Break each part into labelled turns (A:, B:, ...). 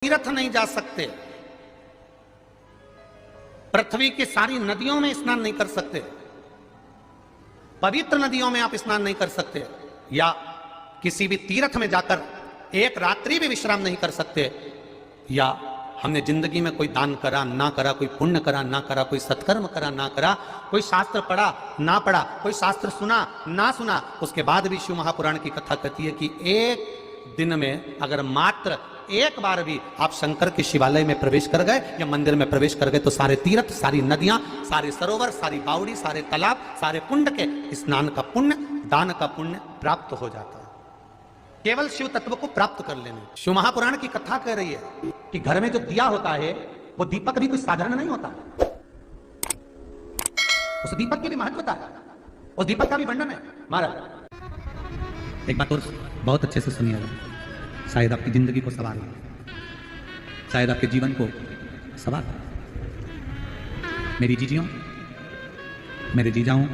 A: तीर्थ नहीं जा सकते, पृथ्वी की सारी नदियों में स्नान नहीं कर सकते, पवित्र नदियों में आप स्नान नहीं कर सकते, या किसी भी तीर्थ में जाकर एक रात्रि भी विश्राम नहीं कर सकते, या हमने जिंदगी में कोई दान करा ना करा, कोई पुण्य करा ना करा, कोई सत्कर्म करा ना करा, कोई शास्त्र पढ़ा ना पढ़ा, कोई शास्त्र सुना ना सुना, उसके बाद भी शिव महापुराण की कथा कहती है कि एक दिन में अगर मात्र एक बार भी आप शंकर के शिवालय में प्रवेश कर गए या मंदिर में प्रवेश कर गए तो सारे तीर्थ, सारी नदियां, सारे सरोवर, सारी बावड़ी, सारे तालाब, सारे कुंड के स्नान का पुण्य, दान का पुण्य प्राप्त हो जाता है। केवल शिव तत्व को प्राप्त कर लेने। शिव महापुराण की कथा कह रही है कि घर में जो दिया होता है वो दीपक भी कोई साधारण नहीं होता, उस दीपक की भी महत्वता है, उस दीपक का भी वर्णन है। महाराज एक बात और बहुत अच्छे से सुनिएगा, शायद आपकी जिंदगी को सवार हो, शायद आपके जीवन को सवार हो। मेरी जीजियों, मेरे जीजाओं,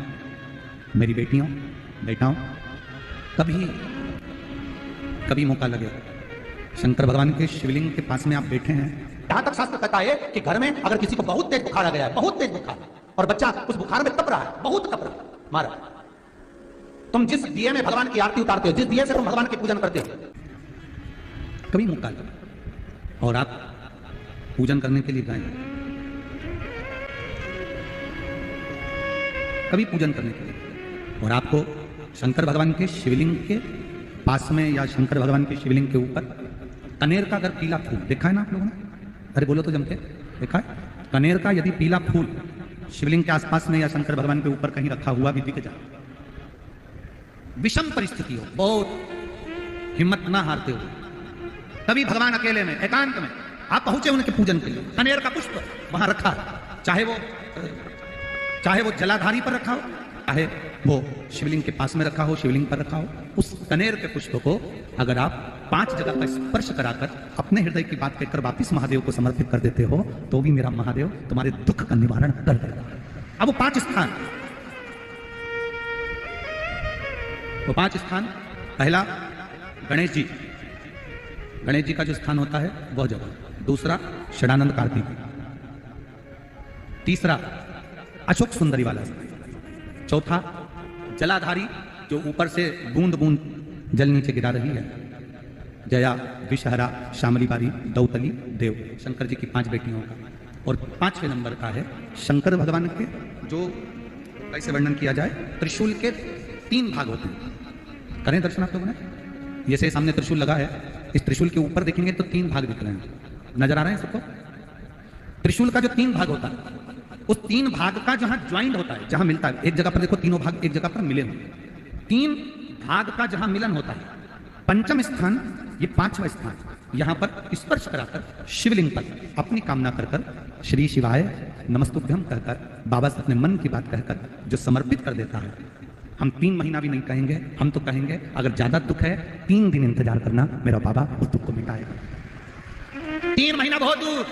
A: मेरी बेटियों, बेटाओं, कभी मौका लगे शंकर भगवान के शिवलिंग के पास में आप बैठे हैं, यहां तक शास्त्र कहता है कि घर में अगर किसी को बहुत तेज बुखार आ गया है, बहुत तेज बुखार, और बच्चा उस बुखार में तप रहा है, बहुत तप रहा है, महाराज तुम जिस दिए में भगवान की आरती उतारते हो, जिस दिए से तुम भगवान की पूजन करते हो, कभी मौका लगे और आप पूजन करने के लिए गए, कभी पूजन करने के लिए, और आपको शंकर भगवान के शिवलिंग के पास में या शंकर भगवान के शिवलिंग के ऊपर कनेर का अगर पीला फूल देखा है ना आप लोगों ने, अरे बोलो तो जमके, देखा है? कनेर का यदि पीला फूल शिवलिंग के आसपास में या शंकर भगवान के ऊपर कहीं रखा हुआ भी दिख जाए, विषम परिस्थिति हो, बहुत हिम्मत ना हारते हो, तभी भगवान अकेले में एकांत में आप पहुंचे उनके पूजन के लिए, कनेर का पुष्प वहां रखा, चाहे वो जलाधारी पर रखा हो, चाहे वो शिवलिंग के पास में रखा हो, शिवलिंग पर रखा हो, उस कनेर के पुष्प को अगर आप 5 जगह का स्पर्श कराकर अपने हृदय की बात कहकर वापिस महादेव को समर्पित कर देते हो तो भी मेरा महादेव तुम्हारे दुख का निवारण कर देगा। अब वो 5 स्थान, पहला गणेश जी का जो स्थान होता है वह जगह, दूसरा षडानंद कार्तिक, तीसरा अशोक सुंदरी वाला, चौथा जलाधारी जो ऊपर से बूंद बूंद जल नीचे गिरा रही है, जया, विषहरा, शामली बारी, दौतली, देव, शंकर जी की 5 बेटियों का, और 5वें नंबर का है शंकर भगवान के, जो कैसे वर्णन किया जाए, त्रिशूल के 3 भाग होते हैं। करें दर्शन आप लोगों ने, ये से सामने त्रिशूल लगा है, इस त्रिशूल के ऊपर देखेंगे तो 3 भाग दिख रहे हैं, नजर आ रहे हैं सबको? त्रिशूल का जो 3 भाग होता है, उस 3 भाग का जहां ज्वाइंट होता है, जहां मिलता है, एक जगह पर देखो तीनों भाग एक जगह पर मिले हुए, 3 भाग का जहां मिलन होता है, 5वां स्थान, ये 5वां स्थान, यहां पर स्पर्श कराकर शिवलिंग पर अपनी कामना कर श्री शिवाय नमस्तुभ्यम कहकर बाबा से अपने मन की बात कहकर जो समर्पित कर देता है, हम 3 महीना भी नहीं कहेंगे, हम तो कहेंगे अगर ज्यादा दुख है 3 दिन इंतजार करना, मेरा बाबा उस दुख को मिटाएगा। 3 महीना बहुत दूर,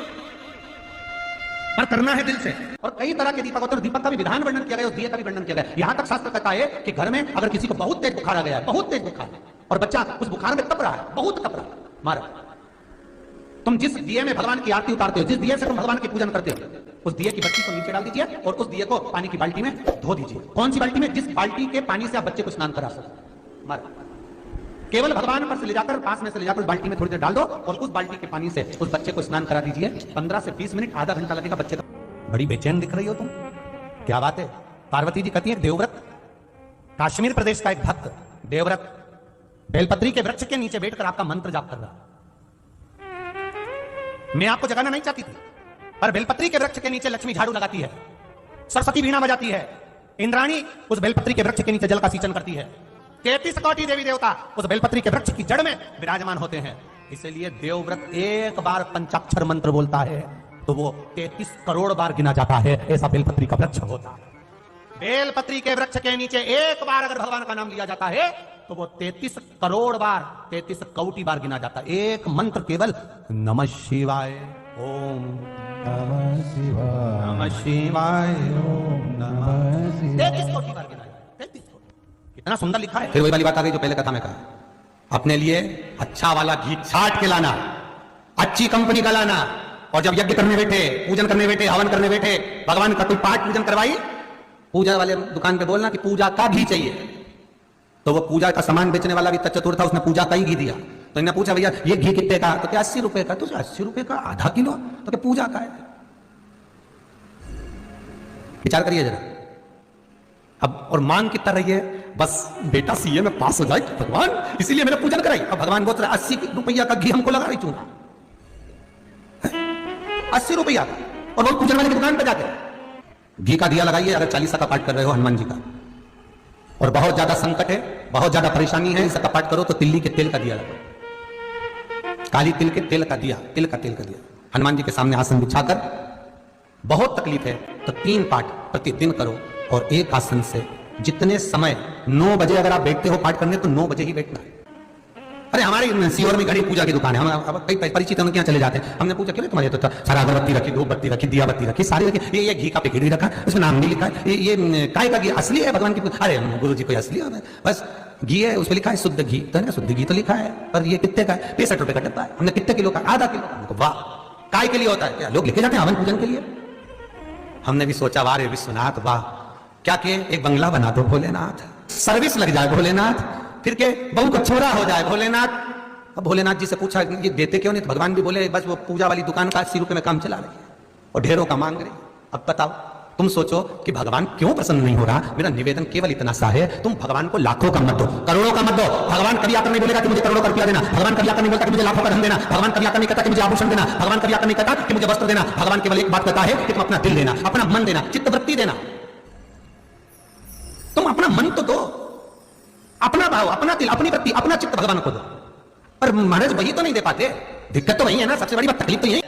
A: पर करना है दिल से। और कई तरह के दीपक होते हैं, दीपक का भी विधान वर्णन किया गया, उस दिए का भी वर्णन किया गया। यहां तक शास्त्र कहता है कि घर में अगर किसी को बहुत तेज बुखार आ गया है, बहुत तेज बुखार, और बच्चा उस बुखार में तप रहा है, बहुत तप रहा है, महाराज तुम जिस दिए में भगवान की आरती उतारते हो, जिस दिए से तुम भगवान की पूजन करते हो, उस दिए की बत्ती को नीचे डाल दीजिए और उस दिए को पानी की बाल्टी में धो दीजिए। कौन सी बाल्टी में? जिस बाल्टी के पानी से आप बच्चे को स्नान करा सकते, महाराज केवल भगवान पर से ले जाकर, पास में से ले जाकर उस बाल्टी में थोड़ी देर डाल दो और उस बाल्टी के पानी से उस बच्चे को स्नान करा दीजिए। 15 से 20 मिनट, आधा घंटा लगेगा बच्चे का। बड़ी बेचैन दिख रही हो तुम, क्या बात है? पार्वती जी कहती है, देवव्रत, कश्मीर प्रदेश का एक भक्त देवव्रत बेलपत्री के वृक्ष के नीचे बैठकर आपका मंत्र जाप कर रहा। मैं आपको जगाना नहीं चाहती थी, पर बेलपत्री के वृक्ष के नीचे लक्ष्मी झाड़ू लगाती है, सरस्वती वीणा बजाती है, इंद्राणी उस बेलपत्री के वृक्ष के नीचे जल का सिंचन करती है, 33 कोटि देवी देवता उस बेलपत्री के वृक्ष की जड़ में विराजमान होते हैं। इसलिए देवव्रत एक बार पंचाक्षर मंत्र बोलता है तो वो 33 करोड़ बार गिना जाता है, ऐसा बेलपत्री का वृक्ष होता है। बेलपत्री के वृक्ष के नीचे एक बार अगर भगवान का नाम लिया जाता है तो वो 33 करोड़ बार, 33 कोटि बार गिना जाता है। एक मंत्र केवल नमः शिवाय ओम नमः शिवाय, नमः शिवाय ओम नमः शिवाय, 33 कोटि बार गिना जाता है, 33 कोटि। कितना सुंदर लिखा है। फिर वही वाली बात आ गई जो पहले कथा में कहा, अपने लिए अच्छा वाला घी छाट के लाना, अच्छी कंपनी का लाना, और जब यज्ञ करने बैठे, पूजन करने बैठे, हवन करने बैठे, भगवान का कोई पाठ पूजन करवाई, पूजा वाले दुकान पे बोलना कि पूजा का घी चाहिए। तो वो पूजा का सामान बेचने वाला भी चतुर था, उसने पूजा का ही घी दिया। तो इन्हें पूछा भैया ये घी कितने का? तो क्या 80 रुपए का? तो 80 रुपए का आधा किलो? तो क्या पूजा का है? विचार करिए जरा। अब और मांग कितना रही है? बस बेटा सीए में पास हो जाए भगवान, इसीलिए मैंने पूजन कराई। अब भगवान बोल रहे 80 रुपया का घी हमको लगा रही चूना, 80 रुपया का, और वो पूजन वाले की दुकान पर जाके घी का दिया लगाइए। अगर 40 का पाठ कर रहे हो हनुमान जी का, और बहुत ज्यादा संकट है, बहुत ज्यादा परेशानी है, इसका पाठ करो तो तिल्ली के तेल का दिया लगाओ, काली तिल के तेल का दिया, तिल का दिया हनुमान जी के सामने आसन बिछाकर। बहुत तकलीफ है तो 3 पाठ प्रतिदिन करो, और एक आसन से जितने समय 9 बजे अगर आप बैठते हो पाठ करने तो 9 बजे ही बैठना है। अरे हमारे सीहोर में घड़ी पूजा की दुकान है, हम कई परिचित हैं, यहाँ चले जाते हैं। हमने पूछा क्यों तुम्हारे तो सारा अगरबत्ती रखी, धूप बत्ती रखी, दिया बत्ती रखी, सारी रखी, ये घी का पैकेट भी रखा, उसमें नाम नहीं लिखा है, ये काय का घी असली है भगवान की? अरे गुरु जी कोई असली है, बस घी है, उस पर लिखा है शुद्ध घी। तो शुद्ध घी तो लिखा है, पर ये कितने का है? 65 रुपए का डब्बा है। हमने कितने किलो का? आधा किलो। वाह, काय के लिए होता है? क्या लोग लेके जाते हैं हवन पूजन के लिए? हमने भी सोचा वाह रे विश्वनाथ वाह, क्या कि एक बंगला बना दो भोलेनाथ, सर्विस लग जाए भोलेनाथ, फिर के बहू का छोरा हो जाए भोलेनाथ। अब भोलेनाथ जी से पूछा ये देते क्यों नहीं? तो भगवान भी बोले बस वो पूजा वाली दुकान का 80 रुपए में काम चला रही है और ढेरों का मांग रही। अब बताओ, तुम सोचो कि भगवान क्यों प्रसन्न नहीं हो रहा? मेरा निवेदन केवल इतना सा है, तुम भगवान को लाखों का मत दो, करोड़ों का मत दो। भगवान कभी आकर नहीं बोलेगा कि मुझे करोड़ों का रुपया देना, भगवान कभी आकर नहीं बोलता कि मुझे लाखों का धन देना, भगवान कभी आकर नहीं कहता कि मुझे आभूषण देना, भगवान कभी आकर नहीं कहता कि मुझे वस्त्र देना। भगवान केवल एक बात कहता है कि तुम अपना दिल देना, अपना मन देना, चित्तवृत्ति देना। तुम अपना मन तो दो, अपना भाव, अपना दिल, अपनी वृत्ति, अपना चित्त भगवान को दो। पर महाराज वही तो नहीं दे पाते, दिक्कत तो वही है ना, सबसे बड़ी बात तकलीफ तो यही।